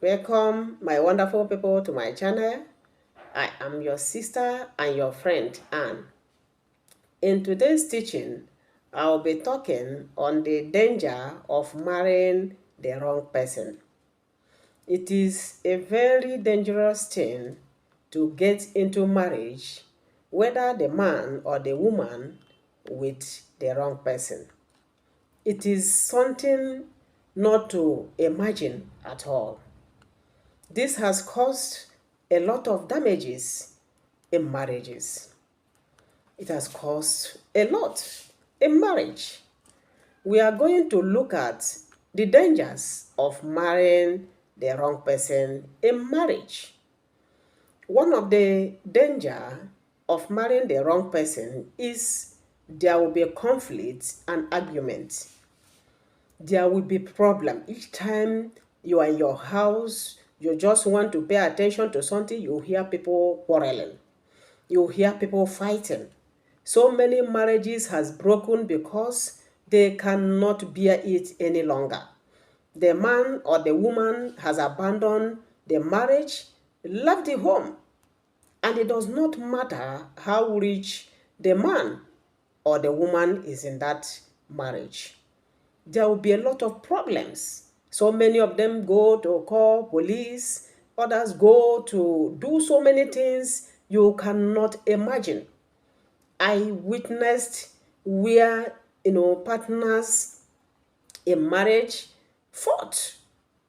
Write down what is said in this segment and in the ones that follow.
Welcome, my wonderful people, to my channel. I am your sister and your friend, Anne. In today's teaching, I'll be talking on the danger of marrying the wrong person. It is a very dangerous thing to get into marriage, whether the man or the woman, with the wrong person. It is something not to imagine at all. This has caused a lot of damages in marriages. It has caused a lot in marriage. We are going to look at the dangers of marrying the wrong person in marriage. One of the danger of marrying the wrong person is there will be conflict and argument. There will be problem each time you are in your house. You just want to pay attention to something, you hear people quarreling, you hear people fighting. So many marriages has broken because they cannot bear it any longer. The man or the woman has abandoned the marriage, left the home, and it does not matter how rich the man or the woman is in that marriage. There will be a lot of problems. So many of them go to call police, others go to do so many things you cannot imagine. I witnessed where partners in marriage fought.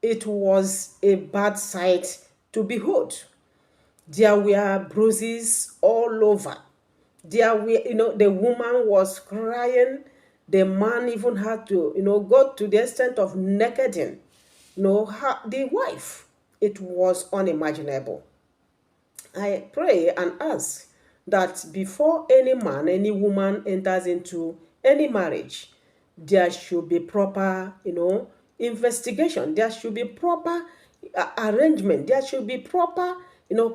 It was a bad sight to behold. There were bruises all over. There were, the woman was crying. The man even had to, go to the extent of nakeding, the wife. It was unimaginable. I pray and ask that before any man, any woman enters into any marriage, there should be proper, investigation. There should be proper arrangement. There should be proper,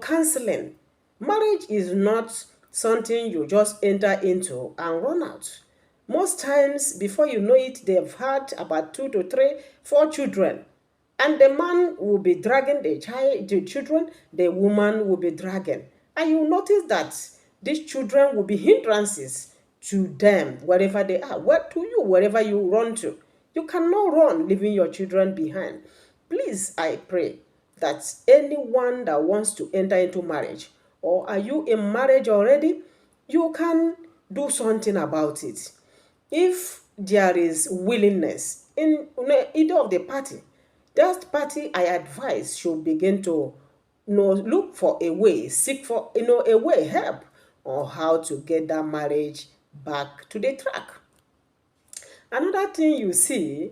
counseling. Marriage is not something you just enter into and run out. Most times, before you know it, they've had about 2 to 3, 4 children. And the man will be dragging the children, the woman will be dragging. And you notice that these children will be hindrances to them wherever they are. Wherever you run to. You cannot run leaving your children behind. Please, I pray that anyone that wants to enter into marriage, or are you in marriage already, you can do something about it. If there is willingness in either of the party, that party, I advise, should begin to look for a way, seek for a way, help on how to get that marriage back to the track. Another thing you see,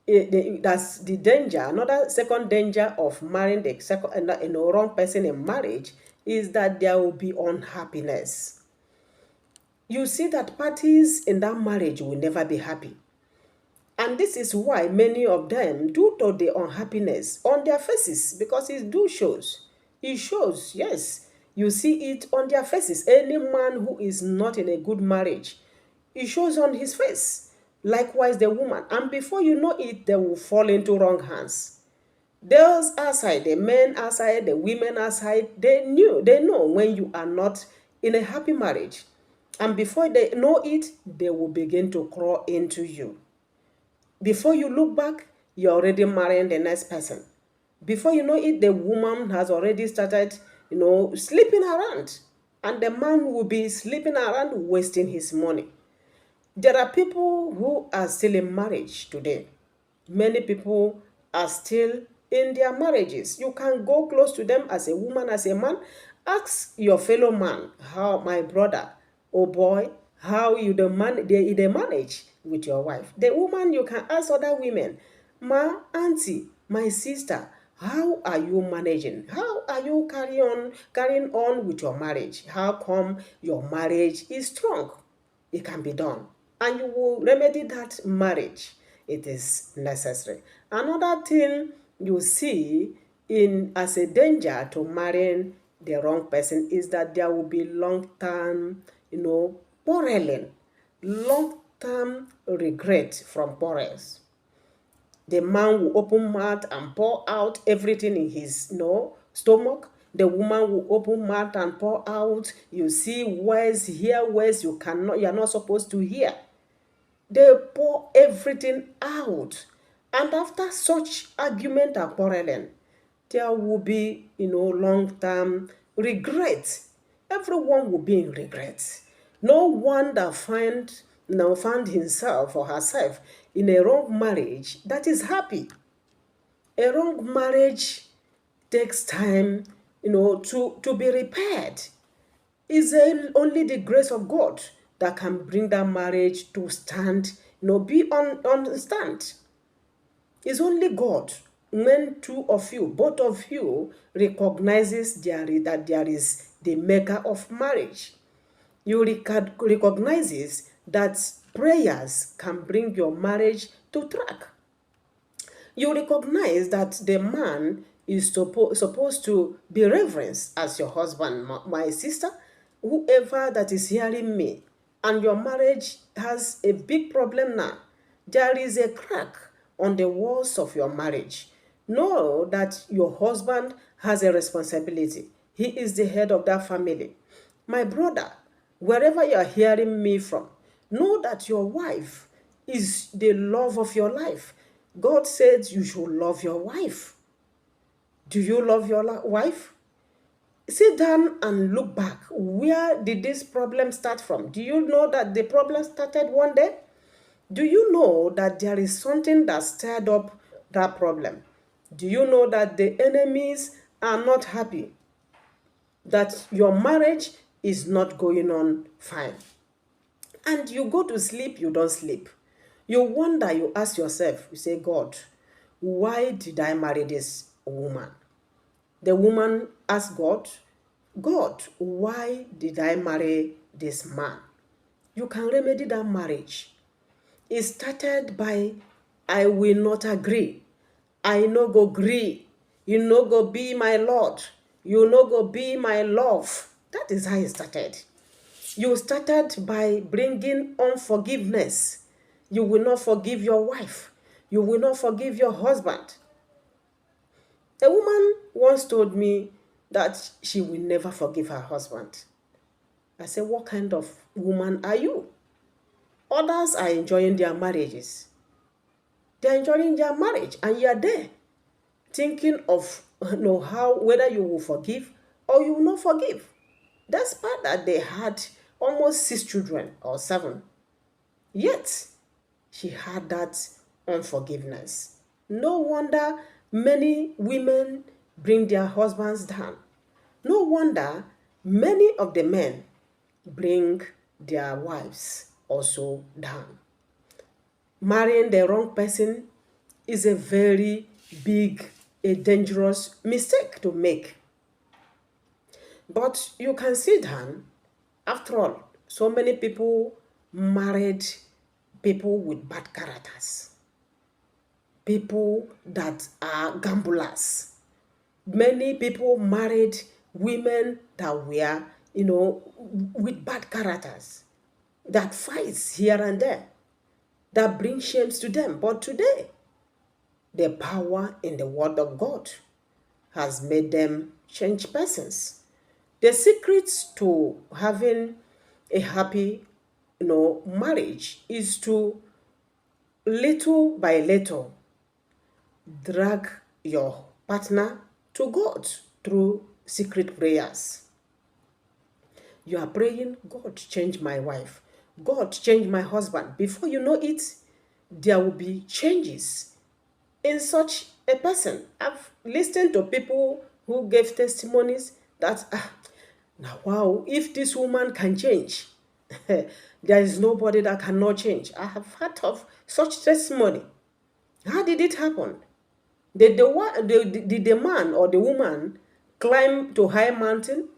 that's the danger. Another second danger of marrying the second wrong person in marriage is that there will be unhappiness. You see that parties in that marriage will never be happy. And this is why many of them, due to the unhappiness on their faces, because it do shows. It shows, yes. You see it on their faces. Any man who is not in a good marriage, it shows on his face. Likewise, the woman. And before you know it, they will fall into wrong hands. Those outside, the men outside, the women outside, they know when you are not in a happy marriage. And before they know it, they will begin to crawl into you. Before you look back, you're already marrying the next person. Before you know it, the woman has already started, sleeping around. And the man will be sleeping around, wasting his money. There are people who are still in marriage today. Many people are still in their marriages. You can go close to them as a woman, as a man. Ask your fellow man, how, my brother, oh boy, how they manage with your wife. The woman, you can ask other women, ma, auntie, my sister, how are you managing? How are you carrying on with your marriage? How come your marriage is strong? It can be done. And you will remedy that marriage. It is necessary. Another thing you see in as a danger to marrying the wrong person is that there will be long-term, quarreling, long-term regret from quarrels. The man will open mouth and pour out everything in his stomach. The woman will open mouth and pour out. You see words, hear words you're not supposed to hear. They pour everything out. And after such argument and quarreling, there will be, long-term regret. Everyone will be in regret. No one that found himself or herself in a wrong marriage that is happy. A wrong marriage takes time, to be repaired. It's only the grace of God that can bring that marriage to stand, be on stand. It's only God. When two of you, both of you, recognizes that there is the maker of marriage. You recognizes that prayers can bring your marriage to track. You recognize that the man is supposed to be reverenced as your husband. My sister, whoever that is hearing me, and your marriage has a big problem now. There is a crack on the walls of your marriage. Know that your husband has a responsibility. He is the head of that family. My brother, wherever you are hearing me from, know that your wife is the love of your life. God said you should love your wife. Do you love your wife? Sit down and look back. Where did this problem start from? Do you know that the problem started one day? Do you know that there is something that stirred up that problem? Do you know that the enemies are not happy? That your marriage is not going on fine? And you go to sleep, you don't sleep. You wonder, you ask yourself, you say, God, why did I marry this woman? The woman asked God, God, why did I marry this man? You can remedy that marriage. It started by, I will not agree. I no go gree. You no go be my Lord. You no go be my love. That is how it started. You started by bringing unforgiveness. You will not forgive your wife. You will not forgive your husband. A woman once told me that she will never forgive her husband. I said, what kind of woman are you? Others are enjoying their marriages. They're enjoying their marriage, and you're there thinking of how whether you will forgive or you will not forgive. Despite that they had almost 6 children or 7, yet she had that unforgiveness. No wonder many women bring their husbands down. No wonder many of the men bring their wives also down. Marrying the wrong person is a very big, a dangerous mistake to make. But you can sit down. After all, so many people married people with bad characters, people that are gamblers. Many people married women that were, with bad characters, that fights here and there, that bring shames to them. But today, the power in the word of God has made them change persons. The secrets to having a happy, marriage is to little by little drag your partner to God through secret prayers. You are praying, God, change my wife. God, change my husband. Before you know it, there will be changes in such a person. I've listened to people who gave testimonies that, now wow, if this woman can change, there is nobody that cannot change. I have heard of such testimony. How did it happen? Did the man or the woman climb to high mountain?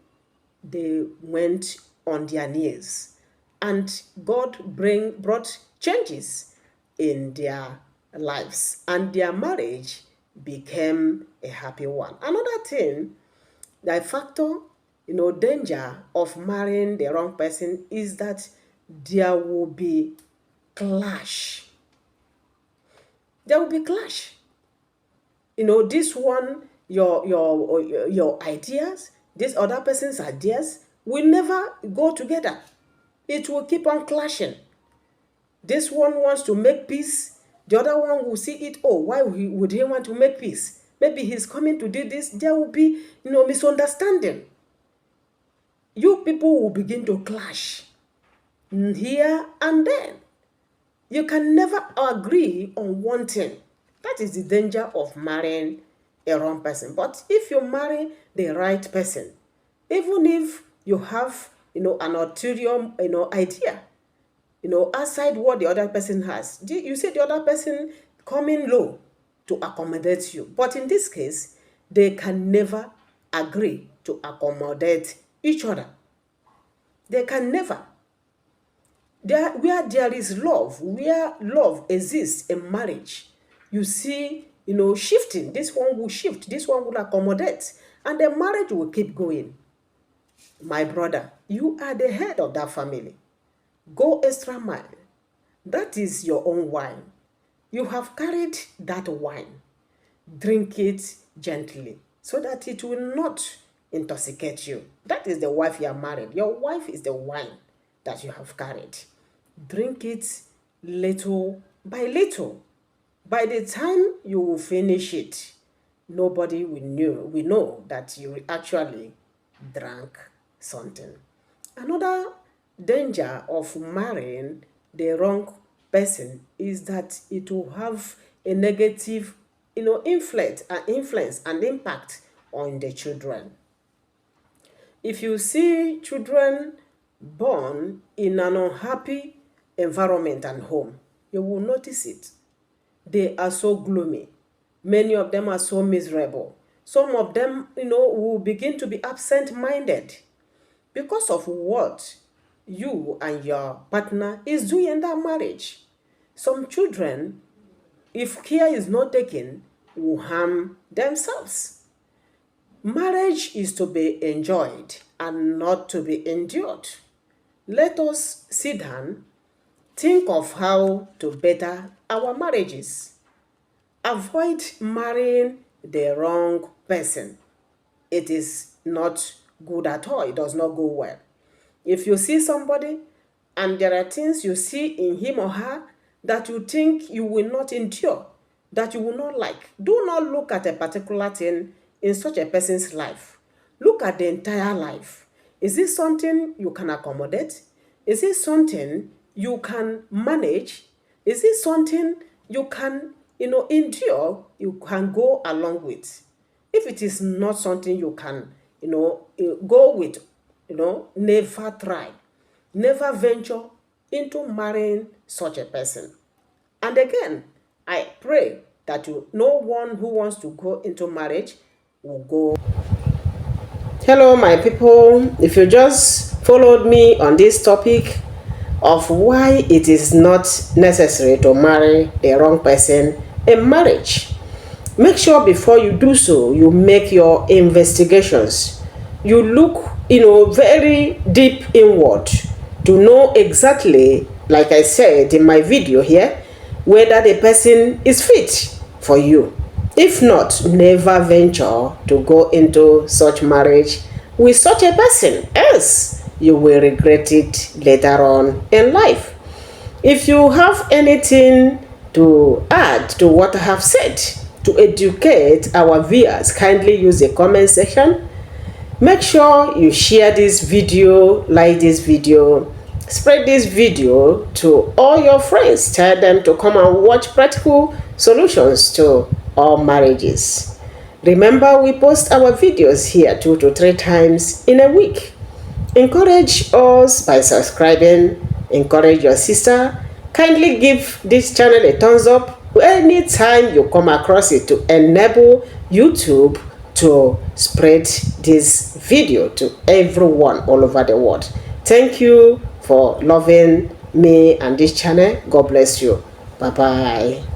They went on their knees, and God brought changes in their lives, and their marriage became a happy one. Another thing, the factor, danger of marrying the wrong person is that there will be clash. There will be clash. This one, your ideas, this other person's ideas will never go together. It will keep on clashing. This one wants to make peace. The other one will see it. Oh, why would he want to make peace? Maybe he's coming to do this. There will be, misunderstanding. You people will begin to clash here and then. You can never agree on one thing. That is the danger of marrying a wrong person. But if you marry the right person, even if you have, an ulterior, idea, outside what the other person has, you see the other person coming low to accommodate you. But in this case, they can never agree to accommodate each other. They can never. Where there is love, where love exists in marriage, you see, shifting. This one will shift, this one will accommodate, and the marriage will keep going. My brother, you are the head of that family. Go extra mile. That is your own wine. You have carried that wine. Drink it gently so that it will not intoxicate you. That is the wife you are married. Your wife is the wine that you have carried. Drink it little by little. By the time you will finish it, nobody will know that you actually drank something. Another danger of marrying the wrong person is that it will have a negative, influence and impact on the children. If you see children born in an unhappy environment and home, you will notice it. They are so gloomy. Many of them are so miserable. Some of them, will begin to be absent-minded because of what you and your partner is doing in that marriage. Some children, if care is not taken, will harm themselves. Marriage is to be enjoyed and not to be endured. Let us sit down, think of how to better our marriages. Avoid marrying the wrong person. It is not good at all. It does not go well. If you see somebody and there are things you see in him or her that you think you will not endure, that you will not like, do not look at a particular thing in such a person's life. Look at the entire life. Is this something you can accommodate? Is it something you can manage? Is it something you can, endure, you can go along with? If it is not something you can, go with, never try. Never venture into marrying such a person. And again, I pray that no one who wants to go into marriage will go. Hello, my people. If you just followed me on this topic of why it is not necessary to marry the wrong person in marriage, make sure before you do so, you make your investigations. You look, very deep inward to know exactly, like I said in my video here, whether the person is fit for you. If not, never venture to go into such marriage with such a person, else you will regret it later on in life. If you have anything to add to what I have said to educate our viewers, kindly use the comment section. Make sure you share this video, like this video, spread this video to all your friends. Tell them to come and watch practical solutions to all marriages. Remember, we post our videos here 2 to 3 times in a week. Encourage us by subscribing. Encourage your sister. Kindly give this channel a thumbs up anytime you come across it to enable YouTube to spread this video to everyone all over the world. Thank you for loving me and this channel. God bless you. Bye bye.